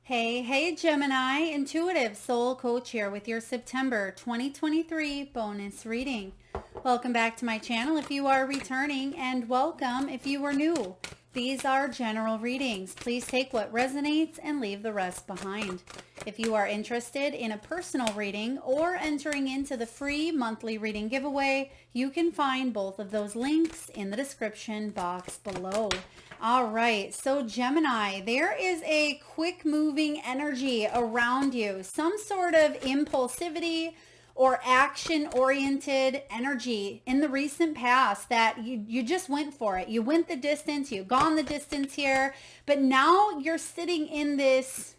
Hey, Gemini, intuitive soul coach here with your September 2023 bonus reading. Welcome back to my channel if you are returning, and welcome if you are new. These are general readings. Please take what resonates and leave the rest behind. If you are interested in a personal reading or entering into the free monthly reading giveaway, you can find both of those links in the description box below. All right, so Gemini, there is a quick moving energy around you, some sort of impulsivity or action oriented energy in the recent past that you just went for it. You went the distance, you've gone the distance here, but now you're sitting in this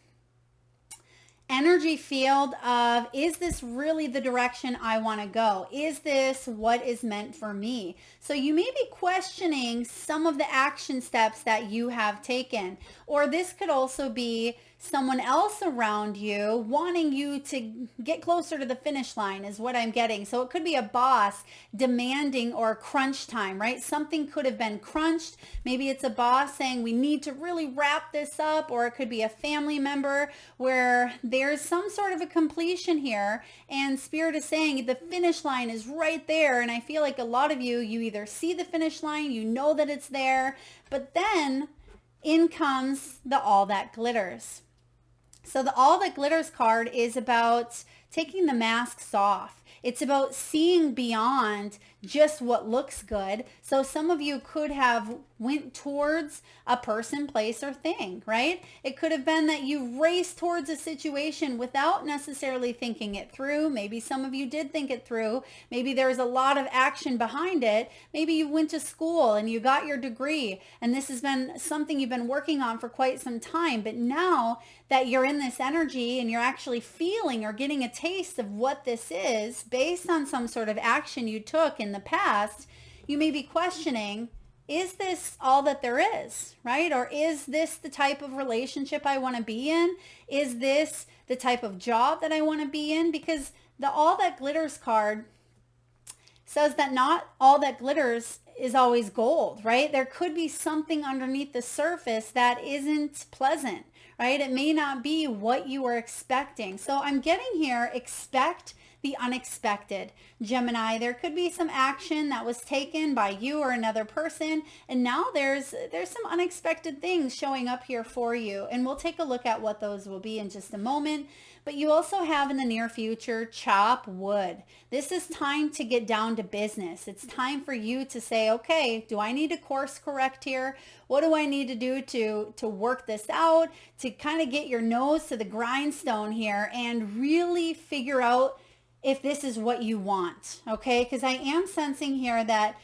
energy field of, is this really the direction I want to go? Is this what is meant for me? So you may be questioning some of the action steps that you have taken, or this could also be someone else around you wanting you to get closer to the finish line is what I'm getting. So it could be a boss demanding or crunch time, right? Something could have been crunched. Maybe it's a boss saying we need to really wrap this up, or it could be a family member where there's some sort of a completion here and Spirit is saying the finish line is right there. And I feel like a lot of you either see the finish line, you know that it's there, but then in comes the all that glitters. So the all that glitters card is about taking the masks off. It's about seeing beyond just what looks good. So some of you could have went towards a person, place, or thing, right? It could have been that you raced towards a situation without necessarily thinking it through. Maybe some of you did think it through. Maybe there's a lot of action behind it. Maybe you went to school and you got your degree, and this has been something you've been working on for quite some time. But now that you're in this energy and you're actually feeling or getting a taste of what this is based on some sort of action you took in the past, you may be questioning, is this all that there is, right? Or is this the type of relationship I want to be in? Is this the type of job that I want to be in? Because the all that glitters card says that not all that glitters is always gold, right? There could be something underneath the surface that isn't pleasant, right? It may not be what you were expecting. So I'm getting here, expect the unexpected. Gemini, there could be some action that was taken by you or another person, and now there's some unexpected things showing up here for you, and we'll take a look at what those will be in just a moment. But you also have in the near future, chop wood. This is time to get down to business. It's time for you to say, okay, do I need to course correct here? What do I need to do to work this out, to kind of get your nose to the grindstone here and really figure out if this is what you want, okay? Because I am sensing here that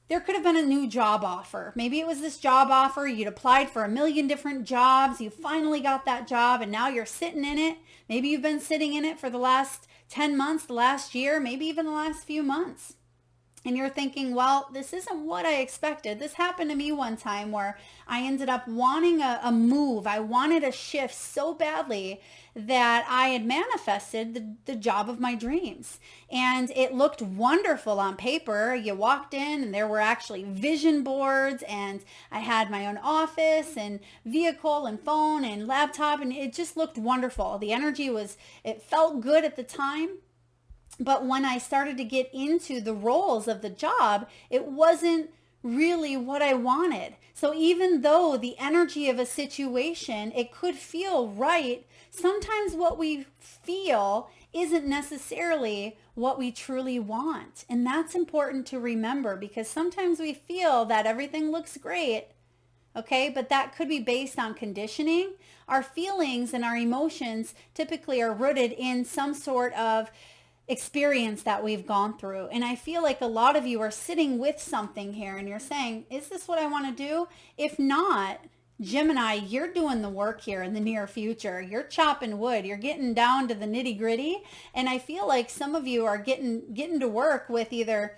there could have been a new job offer. Maybe it was this job offer. You'd applied for a million different jobs. You finally got that job and now you're sitting in it. Maybe you've been sitting in it for the last 10 months, the last year, maybe even the last few months. And you're thinking, well, this isn't what I expected. This happened to me one time where I ended up wanting a move. I wanted a shift so badly that I had manifested the job of my dreams. And it looked wonderful on paper. You walked in and there were actually vision boards, and I had my own office and vehicle and phone and laptop, and it just looked wonderful. The energy it felt good at the time. But when I started to get into the roles of the job, it wasn't really what I wanted. So even though the energy of a situation, it could feel right, sometimes what we feel isn't necessarily what we truly want. And that's important to remember, because sometimes we feel that everything looks great, okay? But that could be based on conditioning. Our feelings and our emotions typically are rooted in some sort of experience that we've gone through. And I feel like a lot of you are sitting with something here and you're saying, is this what I want to do? If not, Gemini, you're doing the work here in the near future. You're chopping wood. You're getting down to the nitty gritty. And I feel like some of you are getting to work with either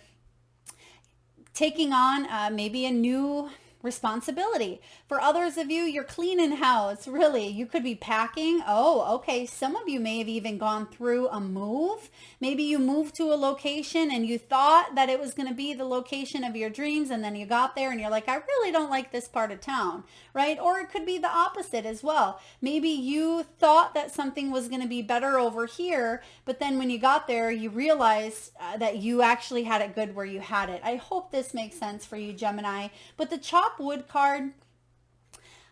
taking on maybe a new responsibility. For others of you, you're cleaning house. Really, you could be packing. Oh, okay. Some of you may have even gone through a move. Maybe you moved to a location and you thought that it was going to be the location of your dreams, and then you got there and you're like, I really don't like this part of town, right? Or it could be the opposite as well. Maybe you thought that something was going to be better over here, but then when you got there, you realized that you actually had it good where you had it. I hope this makes sense for you, Gemini. But the chop wood card,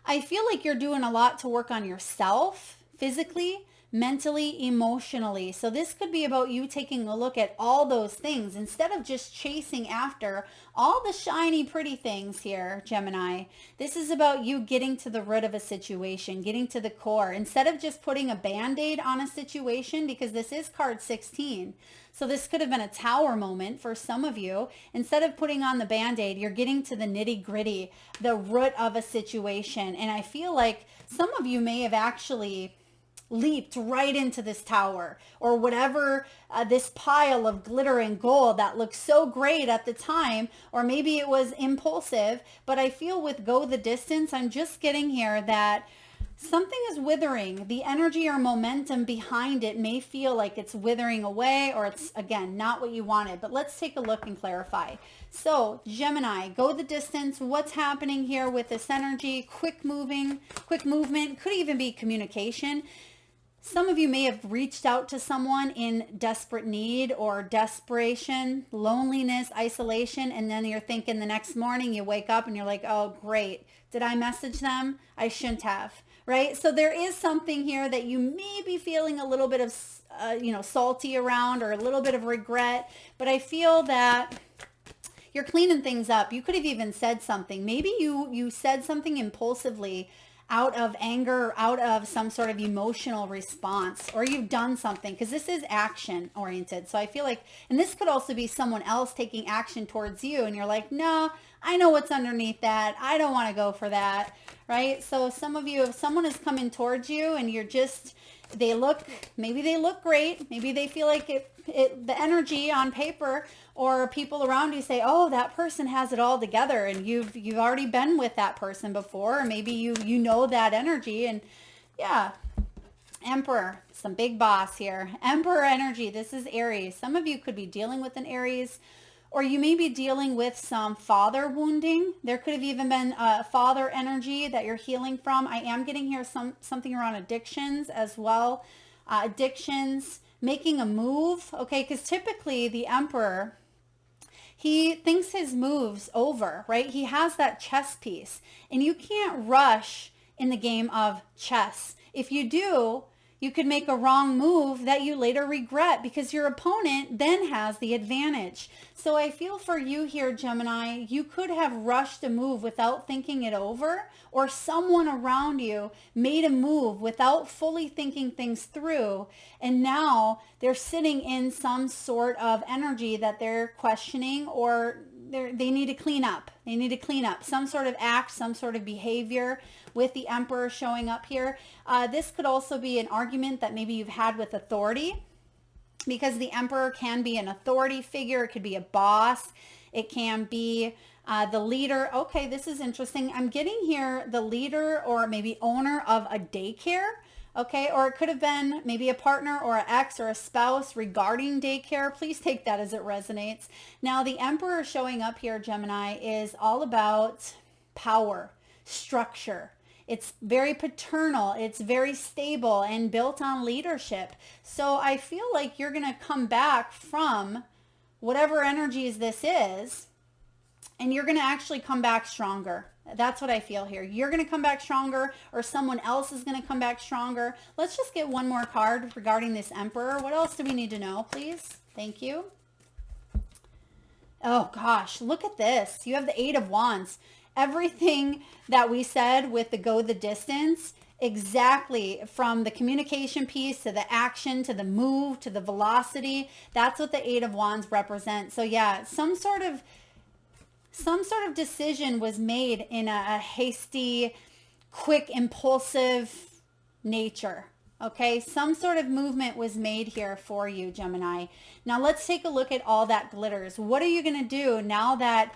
I feel like you're doing a lot to work on yourself physically, mentally, emotionally. So this could be about you taking a look at all those things instead of just chasing after all the shiny, pretty things here, Gemini. This is about you getting to the root of a situation, getting to the core, instead of just putting a band-aid on a situation, because this is card 16. So this could have been a tower moment for some of you. Instead of putting on the band-aid, you're getting to the nitty-gritty, the root of a situation. And I feel like some of you may have actually leaped right into this tower or whatever, this pile of glitter and gold that looked so great at the time, or maybe it was impulsive. But I feel with go the distance, I'm just getting here that something is withering. The energy or momentum behind it may feel like it's withering away, or it's, again, not what you wanted. But let's take a look and clarify. So Gemini, go the distance. What's happening here with this energy? Quick movement, could even be communication. Some of you may have reached out to someone in desperate need or desperation, loneliness, isolation, and then you're thinking the next morning you wake up and you're like, oh, great. Did I message them? I shouldn't have, right? So there is something here that you may be feeling a little bit of, salty around, or a little bit of regret, but I feel that you're cleaning things up. You could have even said something. Maybe you said something impulsively out of anger, out of some sort of emotional response, or you've done something, because this is action oriented. So I feel like, and this could also be someone else taking action towards you, and you're like, no, I know what's underneath that. I don't want to go for that, right? So some of you, if someone is coming towards you and you're just, maybe they look great. Maybe they feel like the energy on paper, or people around you say, oh, that person has it all together, and you've already been with that person before, or maybe you know that energy. And yeah, Emperor, some big boss here. Emperor energy. This is Aries. Some of you could be dealing with an Aries, or you may be dealing with some father wounding. There could have even been father energy that you're healing from. I am getting here something around addictions as well. Addictions, making a move, okay? Because typically the Emperor, he thinks his move's over, right? He has that chess piece, and you can't rush in the game of chess. If you do, you could make a wrong move that you later regret, because your opponent then has the advantage. So I feel for you here, Gemini, you could have rushed a move without thinking it over, or someone around you made a move without fully thinking things through, and now they're sitting in some sort of energy that they're questioning, or they need to clean up. They need to clean up some sort of act, some sort of behavior, with the Emperor showing up here. This could also be an argument that maybe you've had with authority, because the Emperor can be an authority figure. It could be a boss. It can be the leader. Okay, this is interesting. I'm getting here the leader or maybe owner of a daycare. Okay, or it could have been maybe a partner or an ex or a spouse regarding daycare. Please take that as it resonates. Now, the Emperor showing up here, Gemini, is all about power, structure. It's very paternal. It's very stable and built on leadership. So I feel like you're going to come back from whatever energies this is, and you're going to actually come back stronger. That's what I feel here. You're going to come back stronger, or someone else is going to come back stronger. Let's just get one more card regarding this Emperor. What else do we need to know, please? Thank you. Oh gosh, look at this. You have the Eight of Wands. Everything that we said with the go the distance, exactly, from the communication piece to the action to the move to the velocity, that's what the Eight of Wands represents. So yeah, some sort of decision was made in a hasty, quick, impulsive nature. Okay, some sort of movement was made here for you, Gemini. Now let's take a look at all that glitters. What are you going to do now that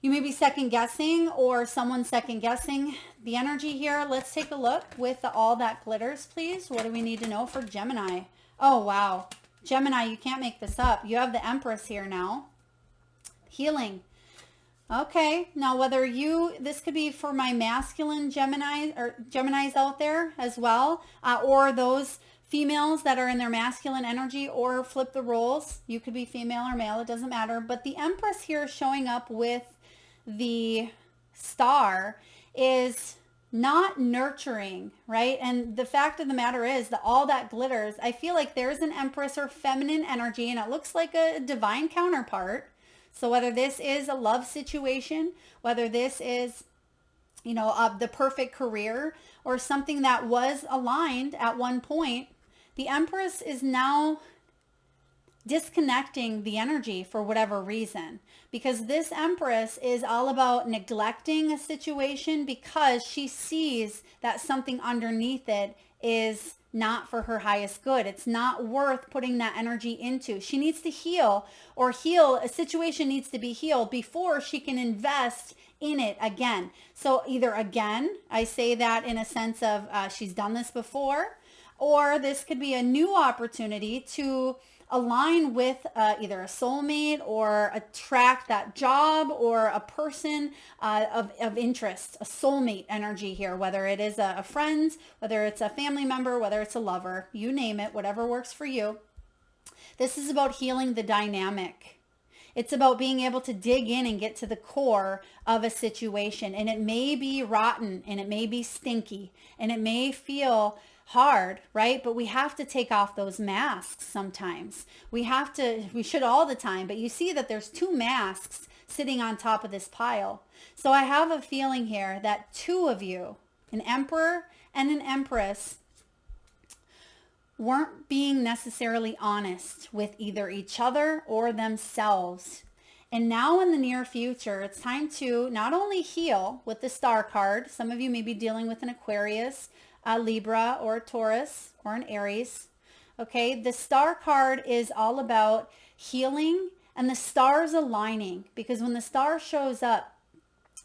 You may be second guessing, or someone's second guessing the energy here. Let's take a look with all that glitters, please. What do we need to know for Gemini? Oh, wow. Gemini, you can't make this up. You have the Empress here now. Healing. Okay, now whether this could be for my masculine Gemini or Geminis out there as well, or those females that are in their masculine energy, or flip the roles. You could be female or male, it doesn't matter. But the Empress here showing up with the star is not nurturing, right? And the fact of the matter is that all that glitters, I feel like there's an Empress or feminine energy, and it looks like a divine counterpart. So whether this is a love situation, whether this is, you know, the perfect career, or something that was aligned at one point, the Empress is now disconnecting the energy for whatever reason, because this Empress is all about neglecting a situation because she sees that something underneath it is not for her highest good. It's not worth putting that energy into. She needs to heal, a situation needs to be healed before she can invest in it again. So either again, I say that in a sense of she's done this before, or this could be a new opportunity to align with either a soulmate, or attract that job, or a person of interest, a soulmate energy here, whether it is a friend, whether it's a family member, whether it's a lover, you name it, whatever works for you. This is about healing the dynamic. It's about being able to dig in and get to the core of a situation. And it may be rotten, and it may be stinky, and it may feel hard, right? But we have to take off those masks sometimes. We should all the time, but you see that there's two masks sitting on top of this pile. So I have a feeling here that two of you, an Emperor and an Empress, weren't being necessarily honest with either each other or themselves. And now in the near future, it's time to not only heal with the Star card. Some of you may be dealing with an Aquarius, a Libra, or a Taurus, or an Aries. Okay, the Star card is all about healing and the stars aligning, because when the star shows up,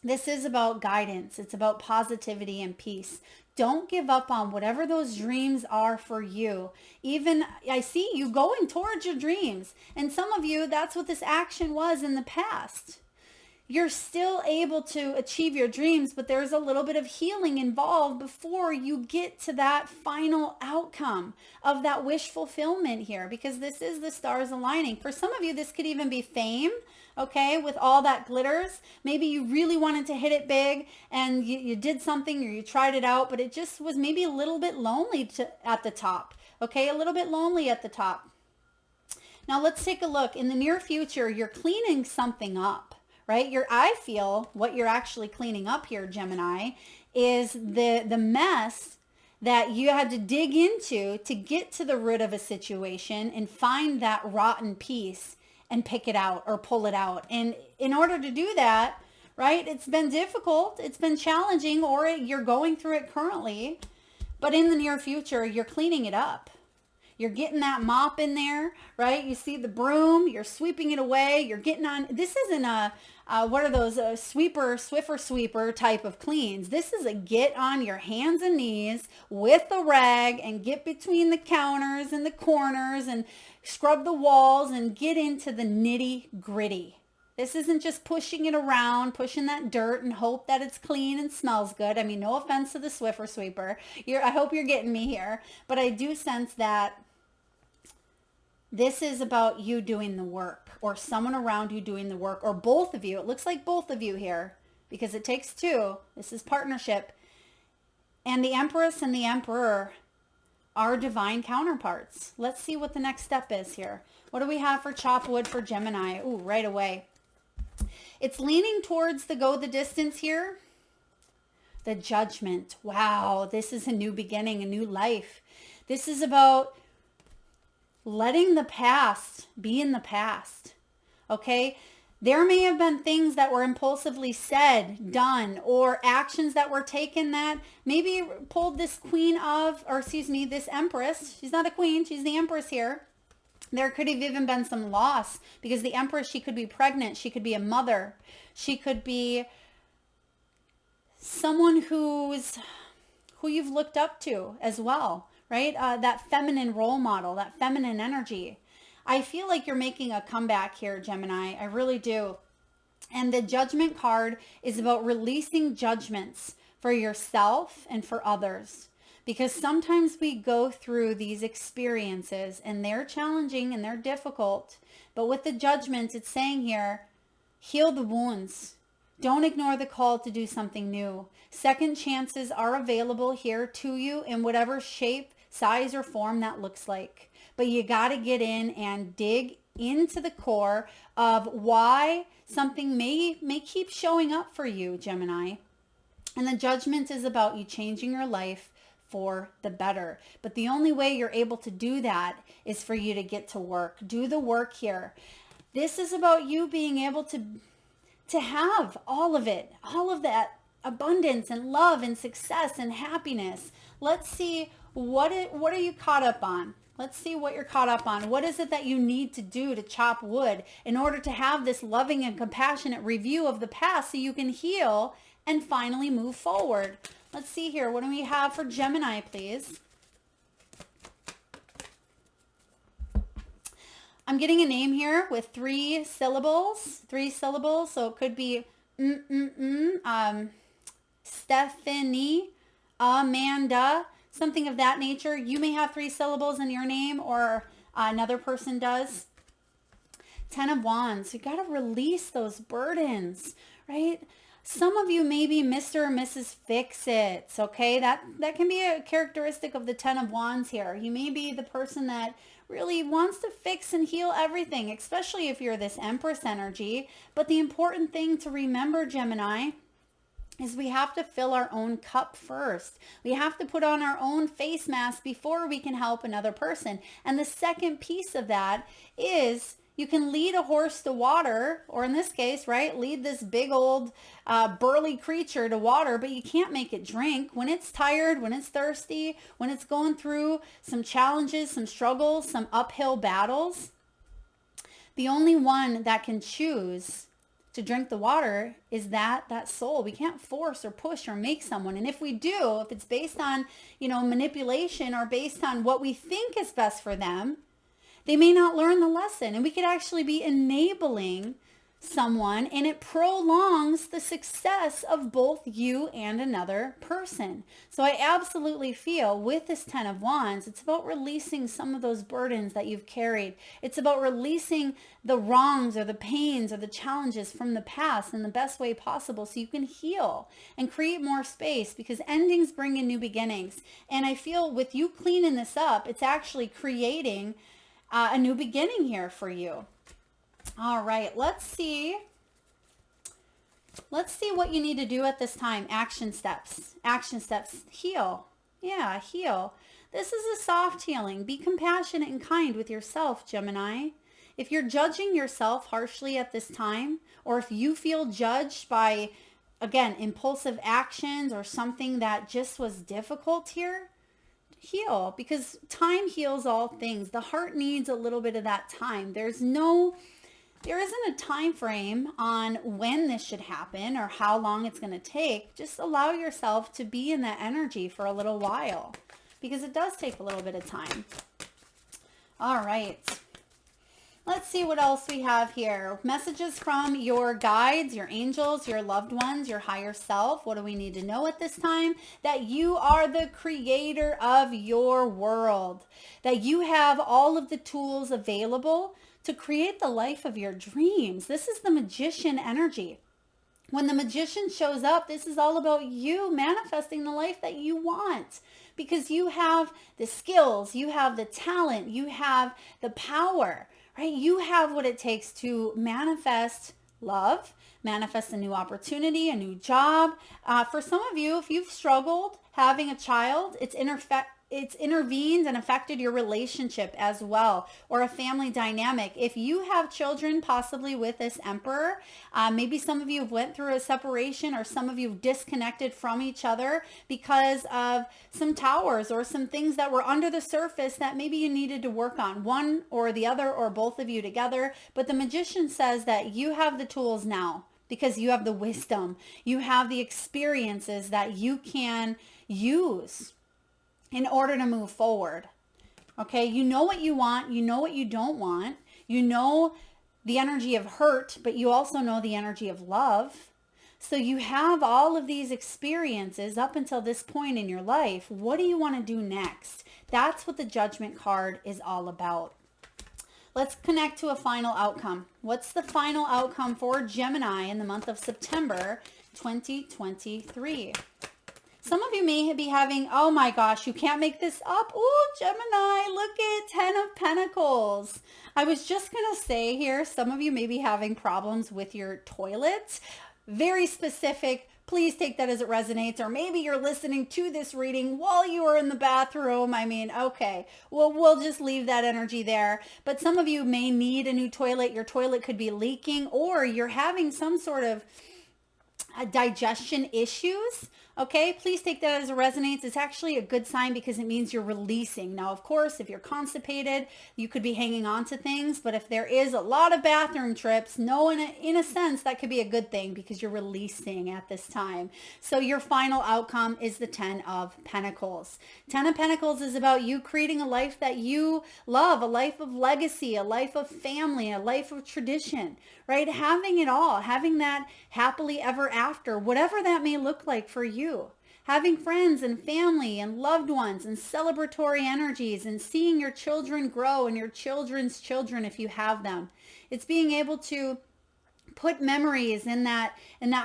this is about guidance. It's about positivity and peace. Don't give up on whatever those dreams are for you. Even I see you going towards your dreams. And some of you, that's what this action was in the past. You're still able to achieve your dreams, but there's a little bit of healing involved before you get to that final outcome of that wish fulfillment here, because this is the stars aligning. For some of you, this could even be fame, okay, with all that glitters. Maybe you really wanted to hit it big, and you did something, or you tried it out, but it just was maybe a little bit lonely at the top, okay, a little bit lonely at the top. Now let's take a look. In the near future, you're cleaning something up. Right? I feel what you're actually cleaning up here, Gemini, is the mess that you had to dig into to get to the root of a situation and find that rotten piece and pick it out or pull it out. And in order to do that, right, it's been difficult, it's been challenging, or you're going through it currently, but in the near future, you're cleaning it up. You're getting that mop in there, right? You see the broom, you're sweeping it away. You're getting on, this isn't what are those, Swiffer sweeper type of cleans. This is a get on your hands and knees with a rag and get between the counters and the corners and scrub the walls and get into the nitty gritty. This isn't just pushing it around, pushing that dirt and hope that it's clean and smells good. I mean, no offense to the Swiffer sweeper. I hope you're getting me here, but I do sense that this is about you doing the work, or someone around you doing the work, or both of you. It looks like both of you here, because it takes two. This is partnership. And the Empress and the Emperor are divine counterparts. Let's see what the next step is here. What do we have for chop wood for Gemini? Ooh, right away. It's leaning towards the go the distance here. The Judgment. Wow, this is a new beginning, a new life. This is about letting the past be in the past, okay? There may have been things that were impulsively said, done, or actions that were taken that maybe pulled this this Empress. She's not a queen, she's the Empress here. There could have even been some loss because the Empress, she could be pregnant. She could be a mother. She could be someone who you've looked up to as well, right? That feminine role model, that feminine energy. I feel like you're making a comeback here, Gemini. I really do. And the Judgment card is about releasing judgments for yourself and for others. Because sometimes we go through these experiences and they're challenging and they're difficult. But with the judgments, it's saying here, heal the wounds. Don't ignore the call to do something new. Second chances are available here to you in whatever shape, size, or form that looks like. But you got to get in and dig into the core of why something may keep showing up for you, Gemini. And the Judgment is about you changing your life for the better. But the only way you're able to do that is for you to get to work. Do the work here. This is about you being able to have all of it, all of that abundance and love and success and happiness. Let's see, what are you caught up on? Let's see what you're caught up on. What is it that you need to do to chop wood in order to have this loving and compassionate review of the past so you can heal and finally move forward? Let's see here. What do we have for Gemini, please? I'm getting a name here with 3 syllables. 3 syllables. So it could be Stephanie, Amanda, something of that nature. You may have 3 syllables in your name, or another person does. 10 of Wands. You got to release those burdens, right? Some of you may be Mr. or Mrs. Fix-Its, okay? That can be a characteristic of the 10 of Wands here. You may be the person that really wants to fix and heal everything, especially if you're this Empress energy. But the important thing to remember, Gemini, is we have to fill our own cup first. We have to put on our own face mask before we can help another person. And the second piece of that is you can lead a horse to water, or in this case, right, lead this big old burly creature to water, but you can't make it drink. When it's tired, when it's thirsty, when it's going through some challenges, some struggles, some uphill battles, the only one that can choose to drink the water is that soul. We can't force or push or make someone. And if we do, if it's based on, manipulation or based on what we think is best for them, they may not learn the lesson, and we could actually be enabling someone, and it prolongs the success of both you and another person. So I absolutely feel with this 10 of Wands, it's about releasing some of those burdens that you've carried. It's about releasing the wrongs or the pains or the challenges from the past in the best way possible so you can heal and create more space, because endings bring in new beginnings. And I feel with you cleaning this up, it's actually creating a new beginning here for you. All right, let's see what you need to do at this time. Action steps. Heal. Yeah, heal. This is a soft healing. Be compassionate and kind with yourself, Gemini. If you're judging yourself harshly at this time, or if you feel judged by, again, impulsive actions or something that just was difficult here, heal, because time heals all things. The heart needs a little bit of that time. There isn't a time frame on when this should happen or how long it's going to take. Just allow yourself to be in that energy for a little while, because it does take a little bit of time. All right. Let's see what else we have here. Messages from your guides, your angels, your loved ones, your higher self. What do we need to know at this time? That you are the creator of your world. That you have all of the tools available to create the life of your dreams. This is the Magician energy. When the Magician shows up, this is all about you manifesting the life that you want, because you have the skills, you have the talent, you have the power. Right? You have what it takes to manifest love, manifest a new opportunity, a new job. For some of you, if you've struggled having a child, it's it's intervened and affected your relationship as well, or a family dynamic. If you have children possibly with this emperor, maybe some of you have went through a separation, or some of you have disconnected from each other because of some towers or some things that were under the surface that maybe you needed to work on, one or the other or both of you together. But the magician says that you have the tools now, because you have the wisdom, you have the experiences that you can use in order to move forward. Okay, you know what you want, you know what you don't want, you know the energy of hurt, but you also know the energy of love. So you have all of these experiences up until this point in your life. What do you want to do next? That's what the Judgment card is all about. Let's connect to a final outcome. What's the final outcome for Gemini in the month of September 2023? Some of you may be having, oh my gosh, you can't make this up. Oh, Gemini, look at 10 of Pentacles. I was just going to say here, some of you may be having problems with your toilet. Very specific. Please take that as it resonates. Or maybe you're listening to this reading while you are in the bathroom. I mean, okay, well, we'll just leave that energy there. But some of you may need a new toilet. Your toilet could be leaking, or you're having some sort of digestion issues. Okay, please take that as it resonates. It's actually a good sign because it means you're releasing. Now, of course, if you're constipated, you could be hanging on to things. But if there is a lot of bathroom trips, no, in a sense, that could be a good thing because you're releasing at this time. So your final outcome is the 10 of Pentacles. 10 of Pentacles is about you creating a life that you love, a life of legacy, a life of family, a life of tradition, right? Having it all, having that happily ever after, whatever that may look like for you. Having friends and family and loved ones and celebratory energies, and seeing your children grow and your children's children if you have them. It's being able to put memories in that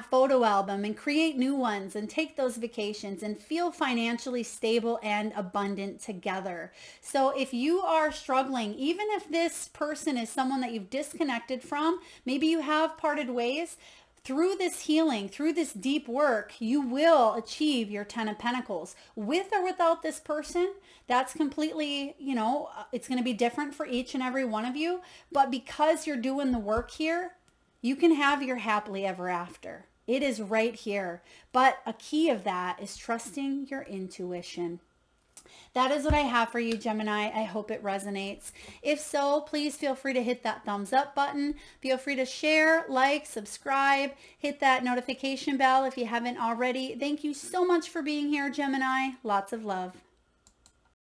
photo album and create new ones and take those vacations and feel financially stable and abundant together. So if you are struggling, even if this person is someone that you've disconnected from, maybe you have parted ways, through this healing, through this deep work, you will achieve your 10 of Pentacles. With or without this person, that's completely, it's going to be different for each and every one of you. But because you're doing the work here, you can have your happily ever after. It is right here. But a key of that is trusting your intuition. That is what I have for you, Gemini. I hope it resonates. If so, please feel free to hit that thumbs up button. Feel free to share, like, subscribe, hit that notification bell if you haven't already. Thank you so much for being here, Gemini. Lots of love.